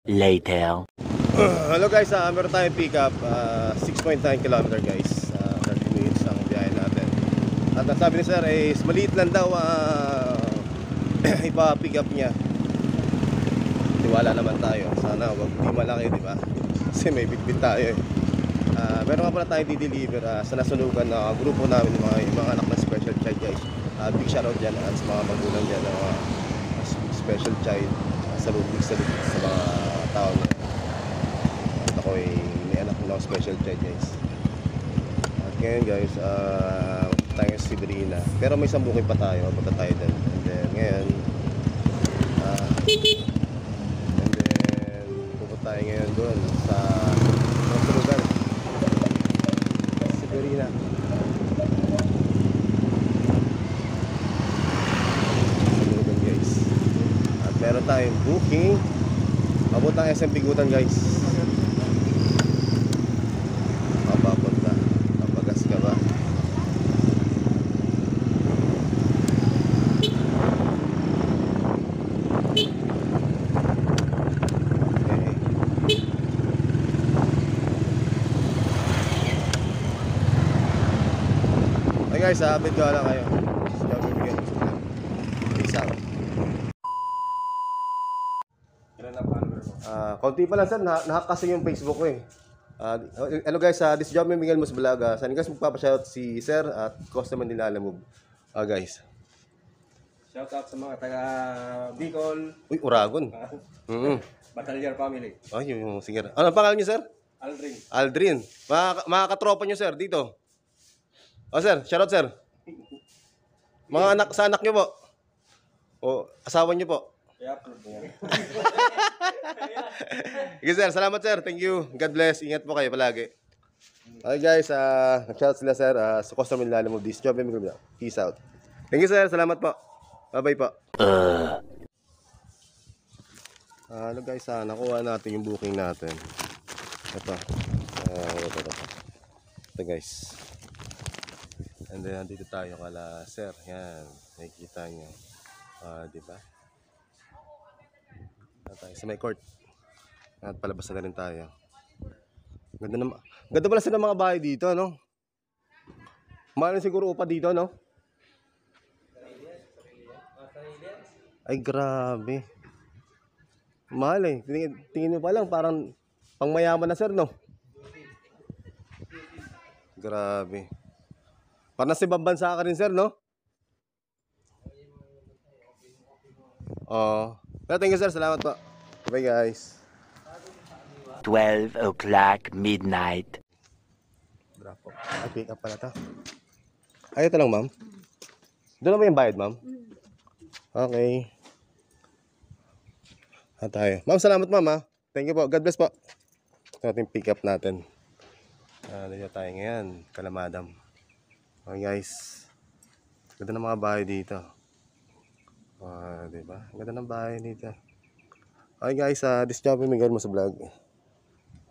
later. Hello guys, meron tayong pick up 6.9 km guys, 30 minutes ang biyahe natin. At ang sabi ni sir is maliit lang daw ipa-pick up niya. Tiwala naman tayo, sana wag di malaki, di ba? Kasi may bitbit tayo eh. Meron nga pala tayong di-deliver sa nasunugan na grupo namin, yung mga anak na special child guys. Big shoutout dyan at sa mga magulang dyan na special child. Salute sa mga tao niya. At ako ay may anak na special child guys. At ngayon guys, tayo sa Sibrina. Pero may isang booking pa tayo, punta tayo dyan. And then ngayon pupunta tayo ngayon doon sa lugar Sibrina. Guys, at meron tayong booking papuntang SM Bigutan guys. Papapunta, papagas ka ba? Okay guys, update ko lang kayo. Peace out. Konti pa lang sir, nahack kasi yung Facebook ko eh. Hello guys, this job may Miguel Mus Vlog. Saan guys magpapashoutout si sir at customer nila Alamove. Guys, Shoutout sa mga taga Bicol. uy, Uragon. Batalyer family. Ay, yung singer. Ano ang pangalan niyo sir? Aldrin. Aldrin. Mga katropa niyo sir dito. Sir, shoutout sir. Mga anak, sa anak niyo po. O asawa niyo po. I-upload mo yan. Okay sir, salamat sir. Thank you. God bless. Ingat po kayo palagi. Okay guys, nag-shoutout sila sir sa customer nila Alamove. This job may Miguel Mus. Peace out. Thank you sir. Salamat po. Bye-bye po. Ano guys, nakuha natin yung booking natin. Ito. Ito guys. And then dito tayo kala sir. Yan. Nakikita nyo. Diba? Tayo sa may court. At palabas na rin tayo. Ganda pala sila mga bahay dito, no? Mahal na siguro upa dito, no? Ay, grabe. Mahal eh. Tingin mo pa lang, parang pangmayaman na sir, no? Grabe. Parang si Bambansa ka rin sir, no? Pero thank you sir, salamat po. Bye guys. 12 o'clock midnight. Drop po. Ay, pick up pala ito. Ay, ito lang ma'am. Doon na ba yung bayad ma'am? Okay. Tayo. Ma'am, salamat ma'am ha. Thank you po. God bless po. Ito natin pick up natin. Dito tayo ngayon. Kalamadam. Okay guys. Ganda ng mga bahay dito. Diba? Ganda ng bahay dito. Okay guys, this job may Miguel Mus Vlog.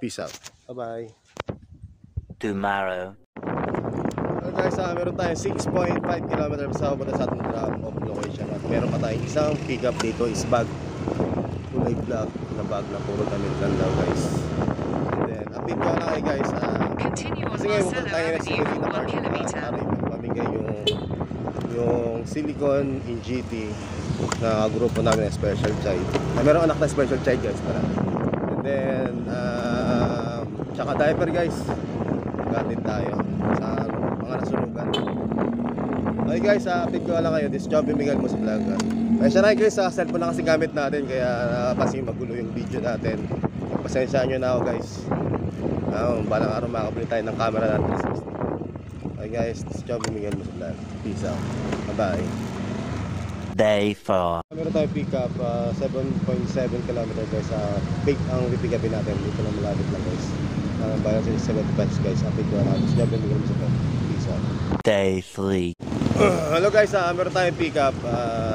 Peace out. Bye-bye. Tomorrow. Okay guys, meron tayong 6.5 km sa papunta sa ating drop-off location. At meron pa tayong isang pick up dito is bag. Kulay black na bag na puro damit lang daw guys. And then, update ko na kayo guys. Kasi ngayon pupunta tayo na sa Sibrina Park para pamigay yung Silicon in GT na grupo namin na special child. Meron anak na special child guys para. And then tsaka diaper guys. Gatid tayo sa mga nasunugan. Okay guys, update ko lang kayo. This job yung Miguel Mus Vlog. Kaya na guys, sa cellphone na kasi gamit natin. Kaya napasin magulo yung video natin. Pasensya nyo na ako guys. Balang araw makakabili tayo ng camera natin 360. Okay guys, this job yung Miguel Mus Vlog. Peace out. Bye-bye. Day 4. Meron tayo pick up 7.7 km guys. Big ang pick upin natin. Dito na malapit lang guys. Bayan sa 75 guys. Update ko na. This job yung Miguel Mus Vlog. Peace out. Day 3. Hello guys, meron tayong pick up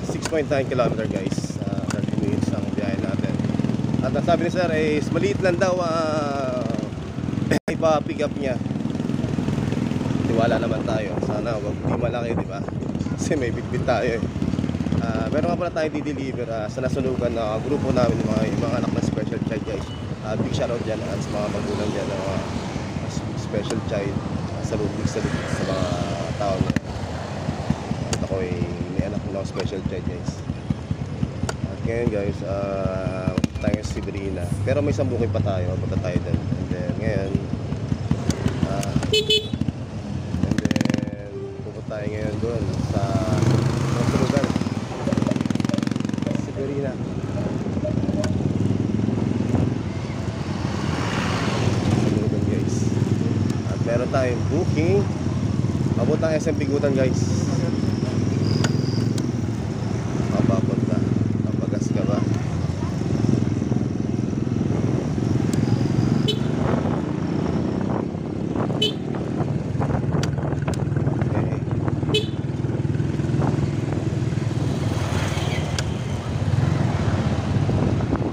6.9 km guys. 30 minutes ang biyahe natin. At ang sabi ni sir is maliit lang daw ipa-pick up niya. Tiwala naman tayo. Sana wag di malaki, di ba? Kasi may bitbit tayo eh. Meron nga pala tayong di-deliver sa nasunugan na grupo namin, yung mga anak na special child guys. Big shoutout dyan at sa mga magulang dyan na special child sa mga tao na at ako ay may anak na special child guys. At ngayon guys, tayo sa Sibrina, pero may isang bukid pa tayo, punta tayo dun. And then ngayon pupunta tayo ngayon doon sa lugar Sibrina. Guys, at meron tayong booking papuntang SM Bigutan guys. Papapunta Pampagas ka ba?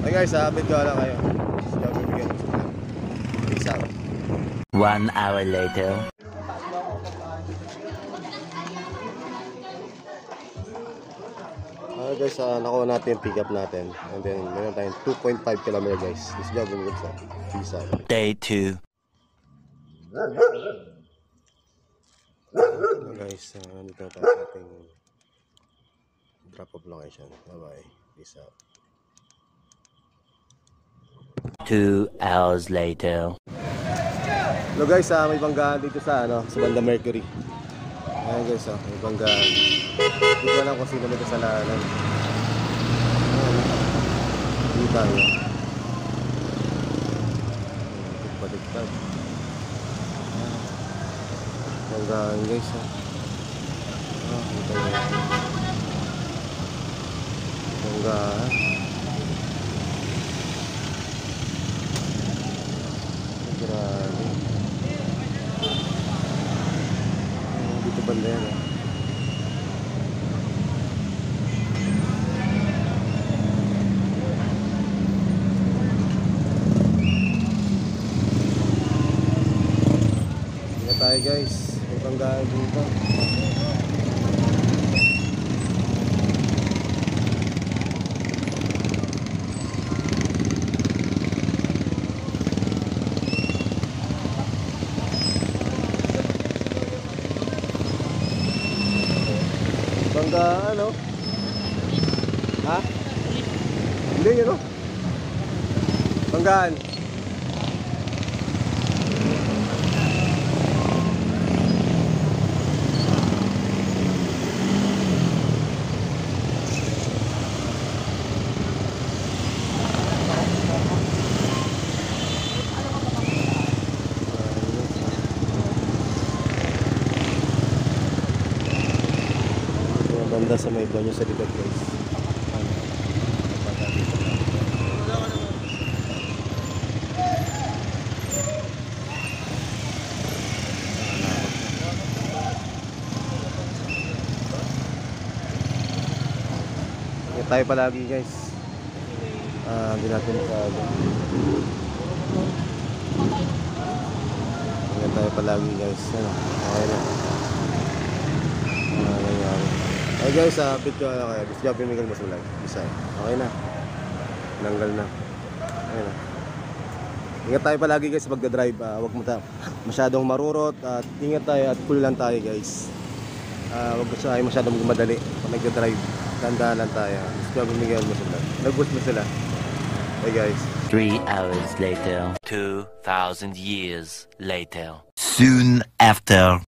Okay guys, update ko lang kayo. Peace out. 1 hour later. Okay guys, nakuha natin yung pick up natin. And then meron tayong 2.5 km guys. Let's go, peace out. Day 2. Guys, dito na tayo sa ating drop off location. Bye bye. Peace out. 2 hours later. Hello guys, may banggaan dito sa sa Banda Mercury. Ayan guys, may banggaan. Hindi ko alam kung sino may kasalanan. Hindi tayo. Baliktad. Banggaan guys, hindi tayo. Banggaan. Grabe. Dito banda yan Ingat tayo guys. May banggaan dito. Banggaan, no? Ha? Hindi, yun, no? Banggaan. Banda sa may banyo sa likod guys. Ingat tayo palagi guys. Hindi natin ingat tayo palagi guys. Okay na. Hey guys, update ko na kayo. Gusto nyo pimigal mas ulag. Isa. Okay na. Nanggal na. Okay na. Ingat tayo palagi guys pag drive. Huwag mo masyadong marurot. At ingat tayo at cool lang tayo guys. Huwag tayo masyadong madali pag nag-drive. Tandaan lang tayo. Gusto nyo pimigal mas ulag. Nag-boost mo sila. Hey guys. 3 hours later. 2,000 years later. Soon after.